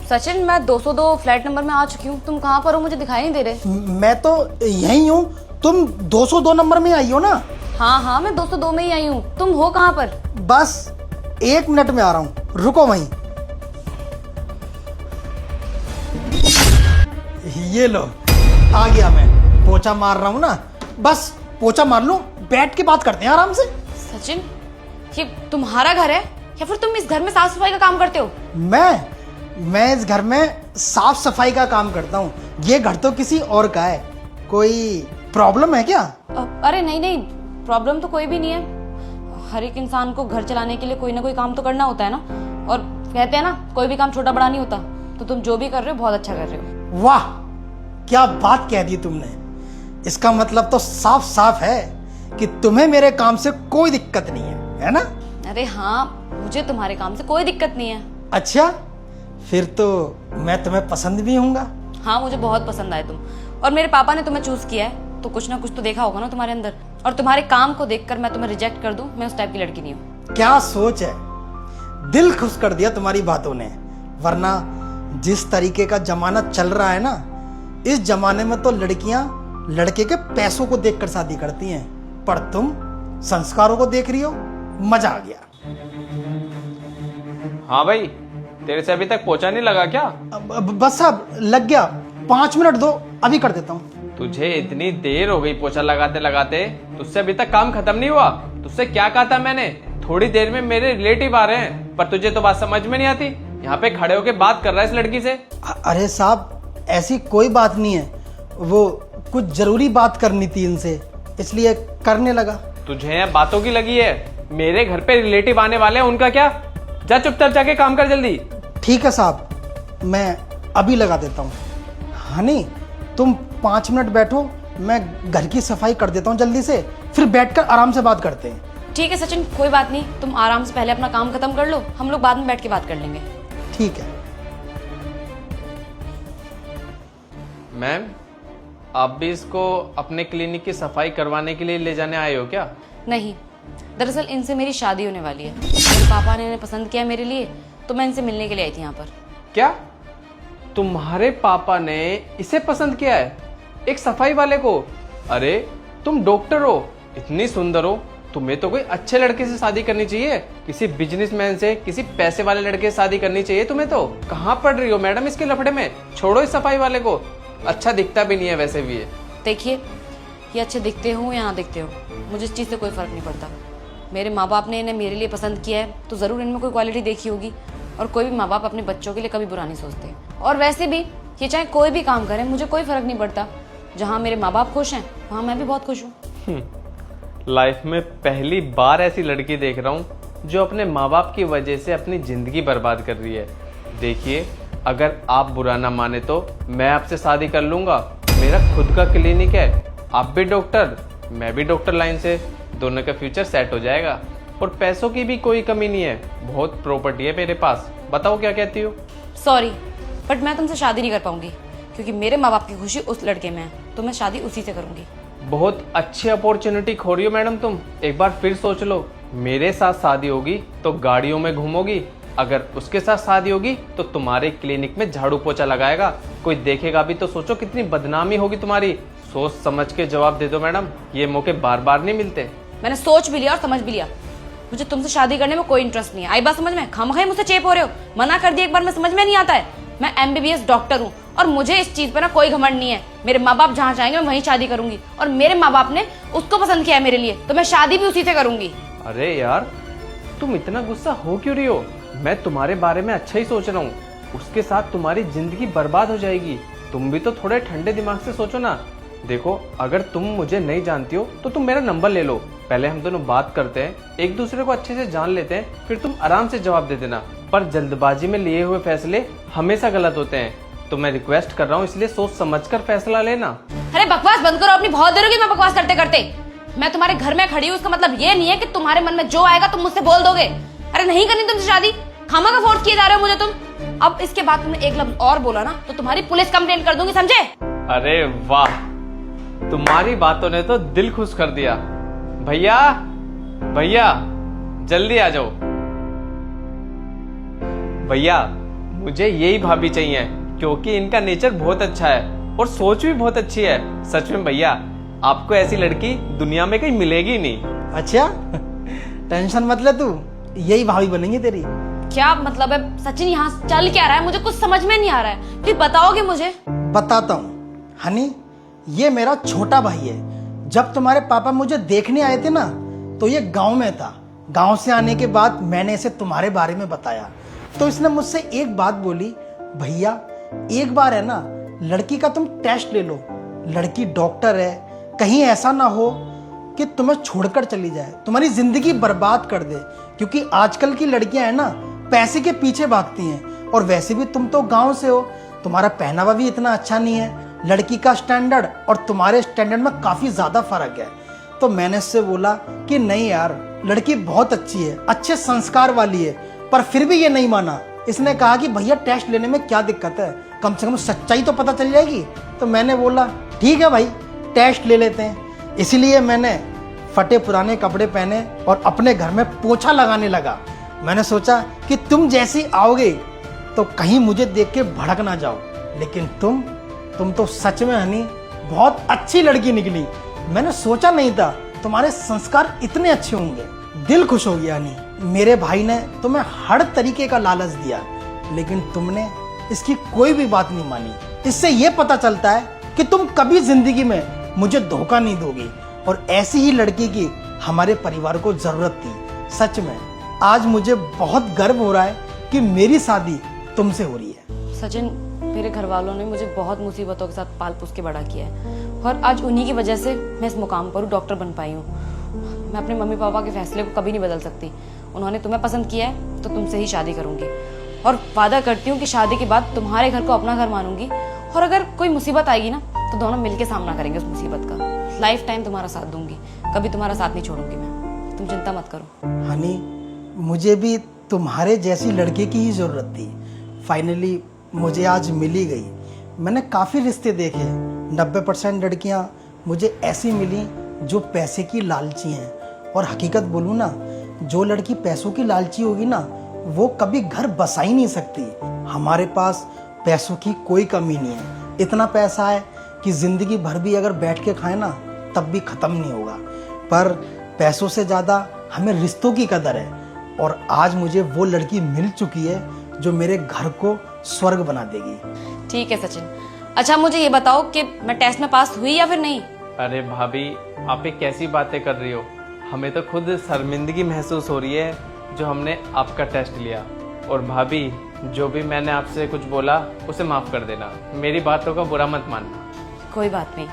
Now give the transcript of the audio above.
सचिन, मैं 202 flat number में आ चुकी हूँ। तुम कहाँ पर हो? मुझे दिखाई नहीं दे रहे। मैं तो यहीं हूँ। तुम 202 नंबर में आई हो ना? हाँ हाँ, मैं 202 में ही आई हूँ। तुम हो कहाँ पर? बस 1 मिनट में आ रहा हूँ, रुको वहीं। ये लो, आ गया। मैं पोछा मार रहा हूँ ना, बस पोछा मार लो, बैठ के बात करते हैं आराम से। सचिन, ये तुम्हारा घर है या फिर तुम इस घर में साफ सफाई का काम करते हो? मैं इस घर में साफ सफाई का काम करता हूँ। ये घर तो किसी और का है। कोई प्रॉब्लम है क्या? अरे नहीं नहीं, प्रॉब्लम तो कोई भी नहीं है। हर एक इंसान को घर चलाने के लिए कोई ना कोई काम तो करना होता है ना। और कहते हैं ना, कोई भी काम छोटा बड़ा नहीं होता। तो तुम जो भी कर रहे हो बहुत अच्छा कर रहे हो। वाह, क्या बात कह दी तुमने। इसका मतलब तो साफ साफ है कि तुम्हें मेरे काम से कोई दिक्कत नहीं है ना? अरे हाँ, मुझे तुम्हारे काम से कोई दिक्कत नहीं है। अच्छा, फिर तो मैं तुम्हें पसंद भी हूँगा। हाँ, मुझे बहुत पसंद आए तुम। और मेरे पापा ने तुम्हें चूज किया है तो कुछ ना कुछ तो देखा होगा ना तुम्हारे अंदर। और तुम्हारे काम को देखकर मैं तुम्हें रिजेक्ट कर दूं, मैं उस टाइप की लड़की नहीं हूँ। क्या सोच है, दिल खुश कर दिया तुम्हारी बातों ने। वरना जिस तरीके का जमाना चल रहा है ना, इस जमाने में तो लड़कियां लड़के के पैसों को देखकर शादी करती हैं, पर तुम संस्कारों को देख रही हो। मजा आ गया। हाँ भाई, तेरे से अभी तक पोछा नहीं लगा क्या? बस अब लग गया, 5 मिनट दो, अभी कर देता हूँ। तुझे इतनी देर हो गई पोछा लगाते लगाते, तुझसे अभी तक काम खत्म नहीं हुआ? तुझसे क्या कहा था मैंने? थोड़ी देर में मेरे रिलेटिव आ रहे हैं, पर तुझे तो बात समझ में नहीं आती। यहाँ पे खड़े होके बात कर रहा है इस लड़की से। अरे साहब, ऐसी कोई बात नहीं है। वो कुछ जरूरी बात करनी थी इनसे, इसलिए करने लगा। तुझे यहाँ बातों की लगी है? मेरे घर पे रिलेटिव आने वाले हैं, उनका क्या? जा चुपचाप जाके काम कर जल्दी। ठीक है साहब, मैं अभी लगा देता हूँ। हनी, तुम 5 मिनट बैठो, मैं घर की सफाई कर देता हूँ जल्दी से, फिर बैठकर आराम से बात करते हैं। ठीक है सचिन, कोई बात नहीं। तुम आराम से पहले अपना काम खत्म कर लो, हम लोग बाद में बैठ के बात कर लेंगे। ठीक है। मैम, आप भी इसको अपने क्लिनिक की सफाई करवाने के लिए ले जाने आए हो क्या? नहीं, दरअसल इनसे मेरी शादी होने वाली है। मेरे पापा ने इन्हें पसंद किया मेरे लिए, तो मैं इनसे मिलने के लिए आई थी यहाँ पर। क्या तुम्हारे पापा ने इसे पसंद किया है, एक सफाई वाले को? अरे तुम डॉक्टर हो, इतनी सुंदर हो, तुम्हें तो कोई अच्छे लड़के से शादी करनी चाहिए। किसी बिजनेसमैन से, किसी पैसे वाले लड़के से शादी करनी चाहिए तुम्हें। तो कहाँ पढ़ रही हो मैडम इसके लफड़े में? छोड़ो इस सफाई वाले को, अच्छा दिखता भी नहीं है वैसे भी है। देखिए, ये अच्छे दिखते हो या ना दिखते हो, मुझे इस चीज़ से कोई फर्क नहीं पड़ता। मेरे माँ बाप ने इन्हें मेरे लिए पसंद किया है तो ज़रूर इनमें कोई क्वालिटी देखी होगी। और कोई भी माँ बाप अपने बच्चों के लिए कभी बुरा नहीं सोचते। और वैसे भी ये चाहे कोई भी काम करें, मुझे कोई फर्क नहीं पड़ता। जहाँ मेरे माँ बाप खुश हैं वहाँ मैं भी बहुत खुश हूँ। लाइफ में पहली बार ऐसी लड़की देख रहा हूँ जो अपने माँ बाप की वजह से अपनी जिंदगी बर्बाद कर रही है। देखिए, अगर आप बुरा ना माने तो मैं आपसे शादी कर लूंगा। मेरा खुद का क्लिनिक है, आप भी डॉक्टर, मैं भी डॉक्टर लाइन से, दोनों का फ्यूचर सेट हो जाएगा। और पैसों की भी कोई कमी नहीं है, बहुत प्रॉपर्टी है मेरे पास। बताओ क्या कहती हो? सॉरी, बट मैं तुमसे शादी नहीं कर पाऊंगी, क्योंकि मेरे माँ बाप की खुशी उस लड़के में है, तो मैं शादी उसी से करूंगी। बहुत अच्छी अपॉर्चुनिटी खो रही हो मैडम तुम। एक बार फिर सोच लो। मेरे साथ शादी होगी तो गाड़ियों में घूमोगी, अगर उसके साथ शादी होगी तो तुम्हारे क्लिनिक में झाड़ू पोछा लगाएगा। कोई देखेगा भी तो सोचो कितनी बदनामी होगी तुम्हारी। सोच समझ के जवाब दे दो मैडम, ये मौके बार बार नहीं मिलते। मैंने सोच भी लिया और समझ भी लिया। मुझे तुमसे शादी करने में कोई इंटरेस्ट नहीं है। आई बात समझ में? खामखाई मुझसे चेप हो रहे हो। मना कर दिया एक बार में, समझ में नहीं आता है। मैं MBBS डॉक्टर हूँ और मुझे इस चीज पर ना कोई घमंड नहीं है। मेरे माँ बाप जहाँ चाहेंगे मैं वहीं शादी करूंगी। और मेरे माँ बाप ने उसको पसंद किया है मेरे लिए, तो मैं शादी भी उसी से करूंगी। अरे यार, तुम इतना गुस्सा हो क्यों रही हो? मैं तुम्हारे बारे में अच्छा ही सोच रहा हूँ। उसके साथ तुम्हारी जिंदगी बर्बाद हो जाएगी। तुम भी तो थोड़े ठंडे दिमाग से सोचो ना। देखो, अगर तुम मुझे नहीं जानती हो तो तुम मेरा नंबर ले लो, पहले हम दोनों बात करते हैं, एक दूसरे को अच्छे से जान लेते हैं, फिर तुम आराम से जवाब दे देना। पर जल्दबाजी में लिए हुए फैसले हमेशा गलत होते हैं, तो मैं रिक्वेस्ट कर रहा हूँ, इसलिए सोच समझकर फैसला लेना। अरे बकवास बंद करो अपनी, बहुत देर होगी मैं बकवास करते करते। मैं तुम्हारे घर में खड़ी हूँ, इसका मतलब ये नहीं है कि तुम्हारे मन में जो आएगा तुम मुझसे बोल दोगे। अरे नहीं करनी तुमसे शादी, खामा का फोर्स किए जा रहे हो मुझे तुम। अब इसके बाद तुमने एक लफ्ज और बोला ना तो तुम्हारी पुलिस कंप्लेंट कर दूंगी, समझे? अरे वाह, तुम्हारी बातों ने तो दिल खुश कर दिया। भैया भैया जल्दी आ जाओ। भैया मुझे यही भाभी चाहिए, क्योंकि इनका नेचर बहुत अच्छा है और सोच भी बहुत अच्छी है। सच में भैया, आपको ऐसी लड़की दुनिया में कहीं मिलेगी नहीं। अच्छा टेंशन मत ले तू, यही भाभी बनेंगी तेरी। क्या मतलब है सचिन, यहाँ चल क्या रहा है? मुझे कुछ समझ में नहीं आ रहा है, प्लीज बताओगे मुझे? बताता हूँ हनी, ये मेरा छोटा भाई है। जब तुम्हारे पापा मुझे देखने आए थे ना, तो ये गांव में था। गांव से आने के बाद मैंने इसे तुम्हारे बारे में बताया, तो इसने मुझसे एक बात बोली, भैया एक बार है ना लड़की का तुम टेस्ट ले लो, लड़की डॉक्टर है, कहीं ऐसा ना हो कि तुम्हें छोड़कर चली जाए, तुम्हारी जिंदगी बर्बाद कर दे। क्योंकि आजकल की लड़कियां है ना पैसे के पीछे भागती हैं, और वैसे भी तुम तो गांव से हो, तुम्हारा पहनावा भी इतना अच्छा नहीं है, लड़की का स्टैंडर्ड और तुम्हारे स्टैंडर्ड में काफी ज्यादा फर्क है। तो मैंने इससे बोला कि नहीं यार, लड़की बहुत अच्छी है, अच्छे संस्कार वाली है, पर फिर भी ये नहीं माना। इसने कहा कि भैया टेस्ट लेने में क्या दिक्कत है, कम से कम सच्चाई तो पता चल जाएगी। तो मैंने बोला ठीक है भाई, टेस्ट ले लेते हैं। इसीलिए मैंने फटे पुराने कपड़े पहने और अपने घर में पोछा लगाने लगा। मैंने सोचा कि तुम जैसी आओगे तो कहीं मुझे देख के भड़क ना जाओ, लेकिन तुम तो सच में हनी बहुत अच्छी लड़की निकली। मैंने सोचा नहीं था तुम्हारे संस्कार इतने अच्छे होंगे। दिल खुश हो गया हनी, मेरे भाई ने तुम्हें हर तरीके का लालच दिया, लेकिन तुमने इसकी कोई भी बात नहीं मानी। इससे यह पता चलता है कि तुम कभी जिंदगी में मुझे धोखा नहीं दोगी, और ऐसी ही लड़की की हमारे परिवार को जरूरत थी। सच में आज मुझे बहुत गर्व हो रहा है कि मेरी शादी तुमसे हो रही है। सचिन, मेरे घर वालों ने मुझे बहुत मुसीबतों के साथ पाल पोस के बड़ा किया है, और आज उन्हीं की वजह से मैं इस मुकाम पर हूँ, डॉक्टर बन पाई हूँ। मैं अपने मम्मी पापा के फैसले को कभी नहीं बदल सकती। उन्होंने तुम्हें पसंद किया है तो तुमसे ही शादी करूंगी, और वादा करती हूँ कि शादी के बाद तुम्हारे घर को अपना घर मानूंगी, और अगर कोई मुसीबत आएगी ना तो दोनों मिलकर सामना करेंगे उस मुसीबत का। लाइफ टाइम तुम्हारा साथ दूंगी, कभी तुम्हारा साथ नहीं छोड़ूंगी मैं, तुम चिंता मत करो। हनी, मुझे भी तुम्हारे जैसी लड़के की ही जरूरत थी। फाइनली मुझे आज मिल ही गई। मैंने काफ़ी रिश्ते देखे, 90% लड़कियां मुझे ऐसी मिली जो पैसे की लालची हैं। और हकीकत बोलूँ ना, जो लड़की पैसों की लालची होगी ना, वो कभी घर बसा ही नहीं सकती। हमारे पास पैसों की कोई कमी नहीं है, इतना पैसा है कि ज़िंदगी भर भी अगर बैठ के खाए ना तब भी ख़त्म नहीं होगा। पर पैसों से ज़्यादा हमें रिश्तों की कदर है, और आज मुझे वो लड़की मिल चुकी है जो मेरे घर को स्वर्ग बना देगी। ठीक है सचिन। अच्छा मुझे ये बताओ कि मैं टेस्ट में पास हुई या फिर नहीं? अरे भाभी, आप ये कैसी बातें कर रही हो? हमें तो खुद शर्मिंदगी महसूस हो रही है जो हमने आपका टेस्ट लिया। और भाभी, जो भी मैंने आपसे कुछ बोला उसे माफ कर देना, मेरी बातों का बुरा मत मानना। कोई बात नहीं।